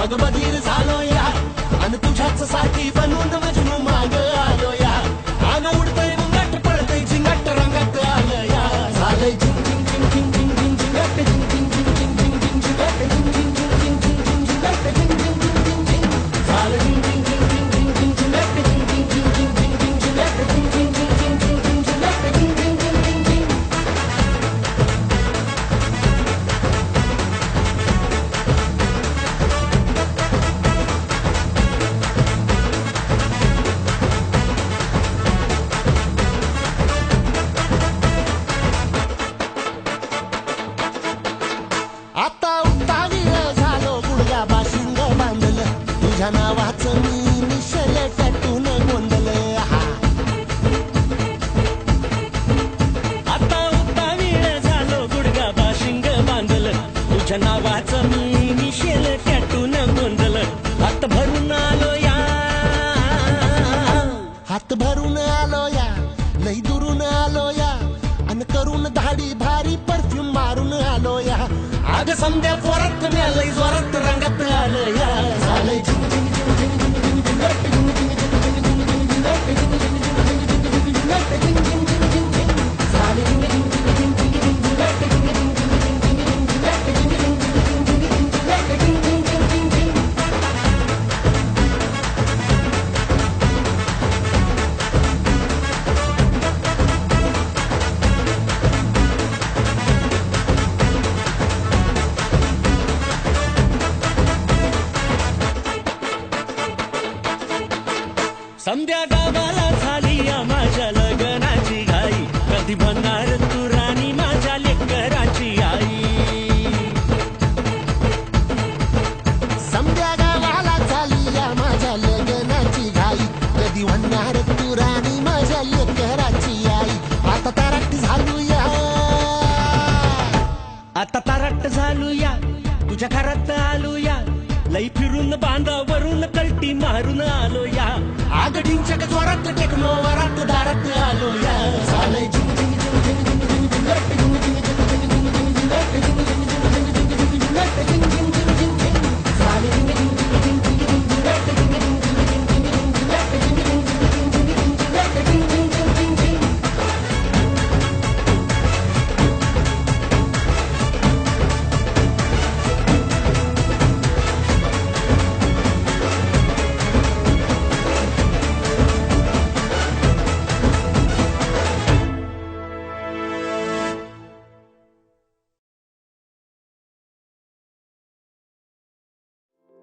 अग बधीर झालो या आणि तुझ्याच साठी बनून मजनू माग आलो या आग उडतय मुंगाट पडतय झिंगाट रंगात आलं या झालंय झिंग झिंग झिंग झिंग झिंग झिंग झिंगाट झिंग झिंग झिंग झिंग झिंग झिंग झिंगाट झिंग झिंग झिंग झिंग झिंग झिंग झिंगाट झिंग झिंग झिंग झिंग झिंग झालं झिंग झिंग झिंग झिंग झिंग झिंग झिंगाट झिंग झिंग झिंग झिंग झिंग झिंग झिंगाट झिंग झिंग झिंग झिंग झिंग झिंग झिंग झिंगाट झिंग झिंग झिंग झिंग झिंग आता उत्तावीळ झालो गुडघ्या बाशिंग बांधलं तुझ्या नावाचं मी निशल टॅटून गोंधलं हा आता उत्तावीळ झालो गुडघा बाशिंग बांधलं तुझ्या नावाचं मी मिशेल टॅटून गोंधलं हात भरून आलो या हात भरून आलो या लई दुरून आलो या अन करून धाडी भारी परफ्यूम मारून आलो या आग समद्या पोरात लई जोरात रंगात आलं या झालंय झिंग झिंग झिंग झिंग झिंग झिंग झिंगाट झिंग झिंग झिंग झिंग झिंग झिंग झिंगाट झिंग झिंग झिंग झिंग झिंग झिंग झिंगाट झिंग झिंग झिंग झिंग झिंग झालंय झिंग झिंग झिंग झिंग झिंग झिंग झिंगाट झिंग झिंग झिंग झिंग झिंग झिंग झिंगाट झिंग झिंग झिंग झिंग झिंग झिंग झिंगाट झिंग झिंग झिंग झिंग झिंग समद्या गावाला झाली या माझ्या लग्नाची घाई कधी बनणार तू राणी माझ्या लेकराची आई समद्या गावाला झाली या माझ्या लग्नाची घाई कधी म्हणणार तू राणी माझ्या लेकराची आई आता ताराट झालो या आता तारट झालो या तुझ्या घरात आलो या लई फिरून बांधावरून कलटी मारून आलो या आग ढिंचक जोरात टेकनो वरात दारात आलो या झालंय झिंग झिंग झिंग झिंग झिंग झिंग झिंगाट झिंग झिंग झिंग झिंग झिंग झिंग झिंगाट झिंग झिंग झिंग झिंग झिंग झिंग झिंगाट झिंग झिंग झिंग झिंग झिंग झालंय झिंग झिंग झिंग झिंग झिंग झिंग झिंगाट झिंग झिंग झिंग झिंग झिंग झिंग झिंगाट झिंग झिंग झिंग झिंग झिंग झिंग झिंगाट झिंग झिंग झिंग झिंग झिंग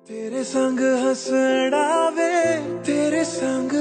तेरे संग हंसना वे तेरे संग